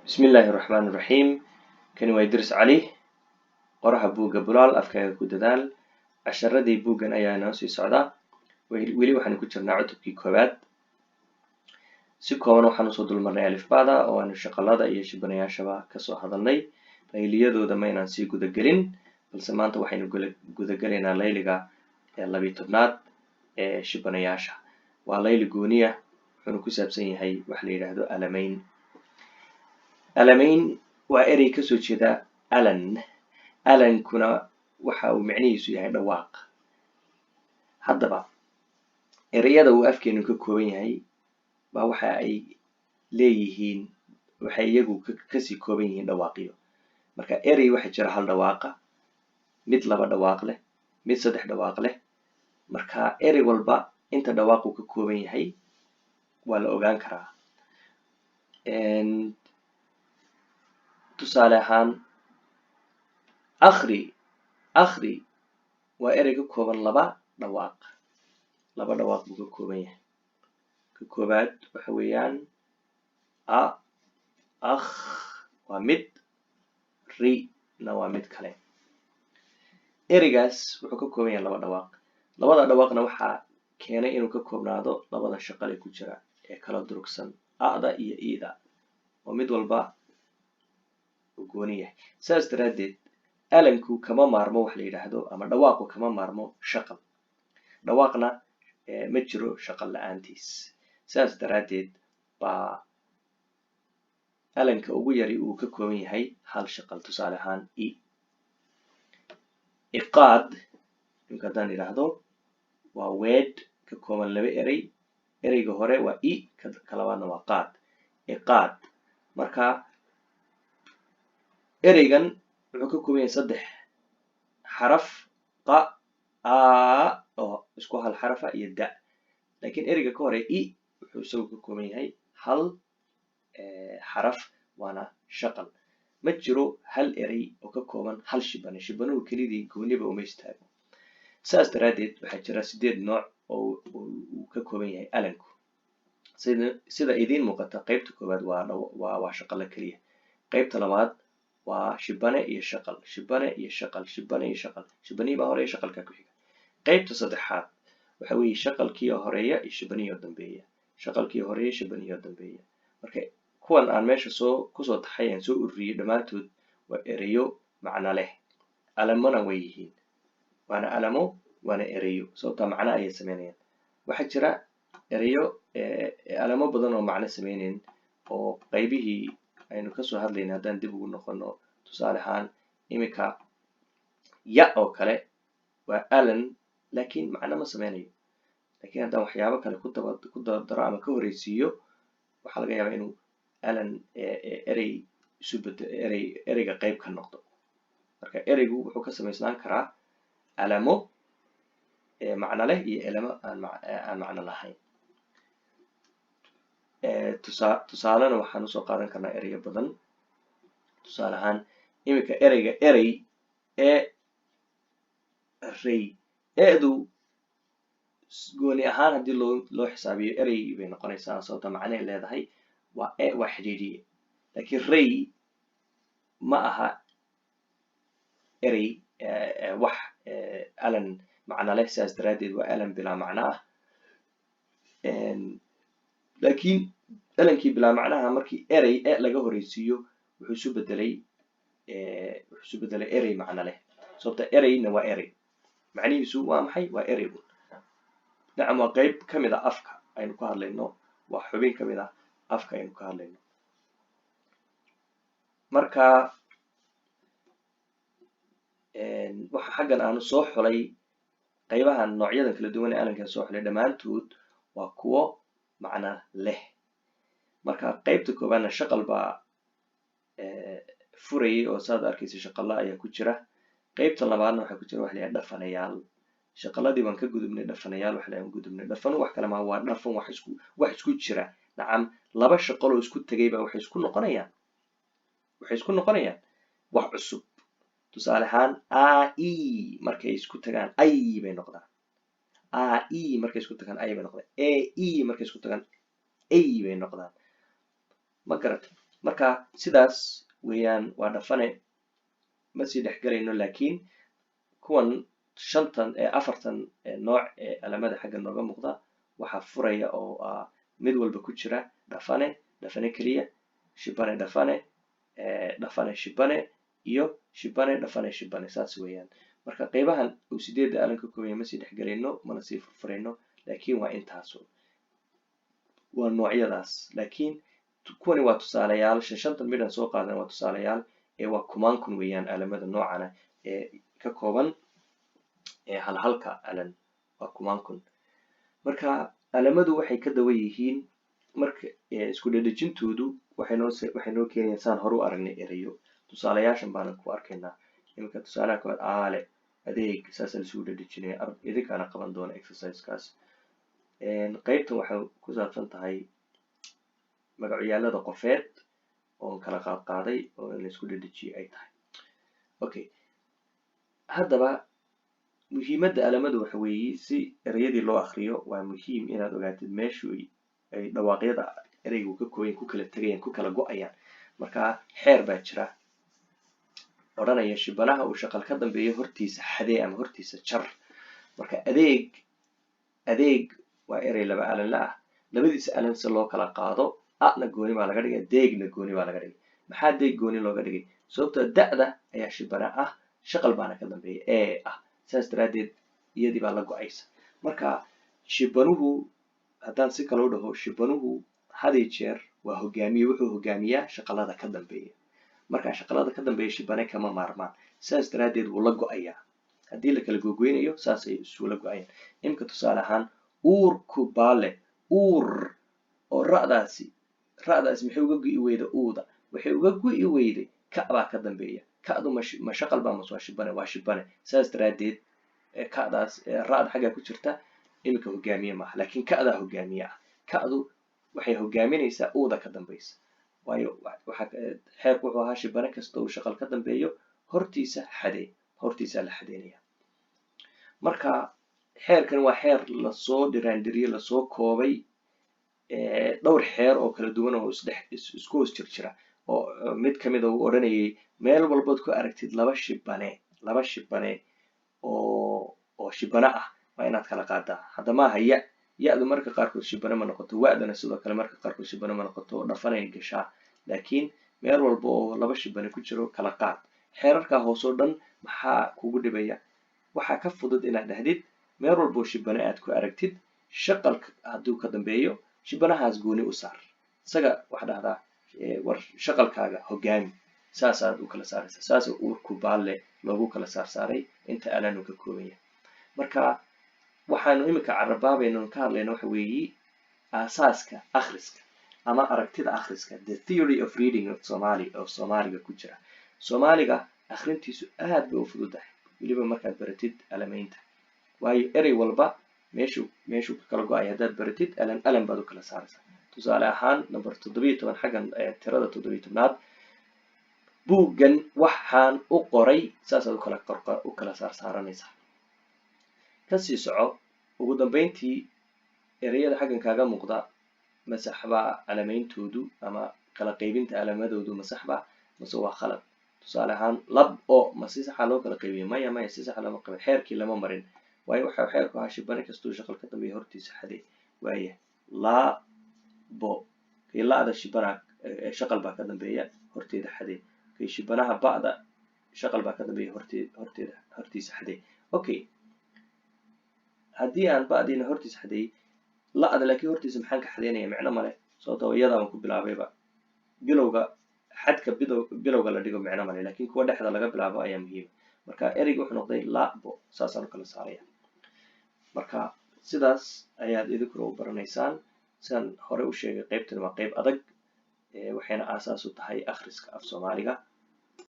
بسم الله الرحمن الرحيم. كان ويدرس عليه قرح بوجا بلال أفكار كوددال عشرة دي بوجا أيها ناس يسعدا ولي وحنا كترنا عتب كي كوبات سكوان وحنا صدول مرة ألف بعدا أو أن الشقلادة إيش بنيا شبا كسو هذا اللي فهيليادو دمينا نسي جودجلين بس ما أنت وحين جودجلين على ليلة يلا بيتبنات شبنياشة وعلى لجونية حنو كسب سين هاي وحلي هذا ألمين وإري كسو جدا ألن كنا وحاو معنيسو يعني دواق هذا erayada uu afkeenu ka kooban yahay baa waxa ay leeyihiin waxay iyagu kasii kooban yihiin dhawaaqyo marka eray waxa jira hal dhawaaqa mid laba dhawaaq leh mid saddex dhawaaq leh marka eray walba inta dhawaaq uu ka kooban yahay waa la ogaan karaa tusaale ahaan akhri waa eray ka kooban laba dhawaaq buu ka kooban yahay ka koobaad waxa weeyaan akh waa mid ri na waa mid kale ereygaas wuxuu ka kooban yahay laba dhawaaq labada dhawaaqna waxaa keenay inuu ka koobnaado labada shaqal ku jira ee kala durugsan ada iyo ida oo mid walba uu gooni yahay saas daraadeed alanku kama maarmo wax la yiraahdo ama dhawaaqu kama maarmo shaqal dhawaaqna ma jiro shaqal la'aantiis saas daraadeed baa alanka ugu yari uu ka kooban yahay hal shaqal tusaale ahaan iqaad ninka hadaan yiraahdo waa weed ka kooban laba eray ereyga hore waa ka labaadna waa qaad iqaad marka ereygan wuxuu ka kooban yahay saddex xaraf qa oo isku hal xarafa iyo da laakiin ereyga ka hore wuxuu isagu ka kooban yahay hal xaraf waana shaqal ma jiro hal erey oo ka kooban hal shibanuhu kelidii gooniba uma istaago saas daraadeed waxaa jira 8 nooc oo uu ka kooban yahay alanku sida idiin muuqata qaybta koowaad waa shaqala kaliya qaybta labaad waa shibane iyo shaqal shibanii baa hore iyo shaqalka ku xiga qaybta saddexaad waxa weeye shaqalkii horeeya iyo shibaniyo dambeeya marka kuwan aan meesha kusoo taxay aan soo ururiyay dhamaantood waa erayo macno leh alamana way yihiin waana alamo waana erayo sababta macno ayay sameynayaan waxaa jira erayo alamo badan oo macno sameynayaan oo qaybihii aynu kasoo hadlayna haddaan dib ugu noqono tusaale ahaan imika ya oo kale waa alan laakiin macno ma sameynayo laakiin haddaan waxyaabo kale ku daro ama ka horeysiiyo waxaa laga yaabaa inuu alan ereyga qayb ka noqdo marka ereygu wuxuu ka samaysnaan karaa alamo macno leh iyo alamo aan macno lahayn tusaalena waxaan usoo qaadan karnaa ereyo badan tusaale ahaan imika ereyga erey eedu gooni ahaan haddii loo xisaabiyo erey bay noqonaysaa sababta macnay leedahay waa xidhiidhiye laakiin rey ma aha erey wax alan macno leh sidaas daraadeed waa alan bilaa macno ah laakiin alankii bilaa macnaha markii erey laga horeysiiyo wuxuu isu bedelay erey macno leh sababta ereyna waa erey macnihiisu waa maxay waa erey nacam waa qayb ka mid ah afka aynu ka hadlayno waa xubin ka mid ah afka aynu ka hadlayno marka waxa xaggan aanu soo xulay qaybahan noocyadan kala duwan ee alankan soo xulay dhammaantood waa kuwo macno leh marka qaybta koobaadna shaqal baa furayay oo saad arkaysa shaqala ayaa ku jira qaybta labaadna waxaa ku jira wax la yidhaha dhafanayaal shaqaladii baan ka gudubnay dhafanayaal wax laan gudubnay dhafanu wax kale ma waa dhafan wax isku jira nacam laba shaqaloo isku tagay baa waxay isku noqonayaan wax cusub tusaale ahaan markay isku tagaan ay bay noqdaan markay isku tagaan ay bay noqdaan markay isku tagaan ay bay noqdaan ma garat marka sidaas weeyaan waa dhafane ma sii dhexgelayno laakiin kuwan afartan nooc ee alamada xagga nooga muuqda waxaa furaya oo mid walba ku jira dhafane keliya, shibane dhafane, dhafane shibane iyo shibane dhafane shibane, saas weeyaan. marka qaybahan uu 8 alan ka kooban yahay ma sii dhexgelayno mana sii furfurayno laakiin waa intaas waa noocyadaas. laakiin kuwani waa tusaalayaal shantan midhan soo qaadan waa tusaalayaal waa kumaankun weeyaan alamada noocana ee ka kooban halka alan waa kumaankun. marka alamadu waxay ka dawan yihiin marka isku dhedhejintoodu waxay noo keenayaan saan hore u aragnay erayo. tusaalayaashan baanan ku arkaynaa. iminka tusaalaha koowaad aale, adeeg, saasa laisugu dhedhejinaya. idinkaana qaban doona exercisekaas. qaybtan waxay ku saabsan tahay magacyaalada qofeed oo kala qaadqaaday oo in laisku dhedhejiyay ay tahay. okay, haddaba muhiimadda alamadu waxa weeye si ereyadii loo akriyo waa muhiim inaad ogaatid meeshu ay dhawaaqyada ereygu ka kooban ku kala tegayaan ku kala go-ayaan. marka xeer baa jira odhanaya shibanaha uu shaqal ka dambeeyo hortiisa xadee ama hortiisa jar. marka adeeg waa erey laba alanla ah, labadiisa alan si loo kala qaado ana gooni baa laga dhigay, deegna gooni baa laga dhigay. maxaa deeg gooni looga dhigay? sababtoo da'da ayaa shibana ah, shaqal baana ka dambeeya ee ah, saas daraaddeed iyadii baa la go-aysa. marka shibanuhu haddaan si kale u dhaho, shibanuhu haday jeer waa hogaamiye, wuxuu hogaamiyaa shaqalada ka dambeeya. marka shaqalada ka dambeeya shibane kama maarmaan, saas daraaddeed wuu la go-ayaa. haddii la kala gogoynayo saasay isula go-ayaan. iminka tusaale ahaan uurku baale, uur oo ra'daasi maxay uga gu'i weyda uuda? waxay uga gu'i weyday ka baa ka dambeeya. ka'du ma shaqal baa mas waa shibane? waa shibane. saas daraaddeed ka'daas ra'da xaggaa ku jirta iminka hogaamiye maaha, laakiin ka'daa hogaamiye ah. ka'du waxay hogaaminaysaa uuda ka dambaysa, waayo xeerku wuxuu ahaa shibane kasta uu shaqal ka dambeeyo hortiisa xadee, hortiisaa la xadeynaya. marka xeerkan waa xeer lasoo dhiraandhiriyey, lasoo koobay dhowr xeer oo kala duwan oo isku hoos jirjira. oo mid kamida uu odhanayay meel walbood ku aragtid laba shibane oo shibane ah waa inaad kala qaadaa. hadda maaha ya-du marka qaarkood shibane ma noqoto, wa'dana sidoo kale marka qaarkood shibane ma noqoto, oo dhafanay gashaa. laakiin meel walba oo laba shibane ku jiro kala qaad. xeerarkaa hoos oo dhan maxaa kugu dhibaya? waxaa ka fudud inaad dhahdid meel walboo shibane aad ku aragtid shaqalka hadduu ka dambeeyo shibanahaas gooni u saar. isaga wax dhahdaa war shaqalkaaga hogaami, saasaad u kala saaraysa. saasa uurku baalle loogu kala saarsaaray inta alanu ka kooban yahay. marka waxaanu iminka carabaabayno ka hadlayna waxa weeye aasaaska akhriska ama aragtida akhriska, the theory of reading of Somali oo Soomaaliga ku jira. Soomaaliga akhrintiisu aad bay u fududahay weliba markaad baratid alamaynta, waayo erey walba meeshuu ka kala go-ay haddaad baratid alan baad u kala saaraysaa. tusaale ahaan number 17 xaggan tirada 17aad buuggan waxaan u qoray, saasaad u kala saaranaysaa. kasii soco. ugu dambeyntii ereyada xaggan kaaga muuqda masaxbaa alameyntoodu ama kala qaybinta alamadoodu masaxba mase waa khalad? tusaale ahaan lab oo ma si saxa loo kala qaybiyey? maya si saxa looma qabin, xeerkii lama marin. waayo waxa xeerku ahaa shibane kastuu shaqal ka dambeeya hortiisa xadee. waaya labo kay la-da shibanaha shaqal baa ka dambeeya horteeda xadee. kay shibanaha ba'da shaqal baa ka dambeeya hortiisa xadee. okay, haddii aan ba'diina hortiisa xadeeyey la-da laakiin hortiisa maxaan ka xadeynaya? micno male, sababtoo iyadaan ku bilaabayba. bilowga xadka bilowga la dhigo micno male, laakiin kuwa dhexda laga bilaabo ayaa muhiima. marka ereyga wuxuu noqday labo, saasaan u kala saaraya. marka sidaas ayaad idinkuna u baranaysaan. sidaan hore u sheegay qaybtani waa qayb adag, waxayna aasaas u tahay akhriska af Soomaaliga.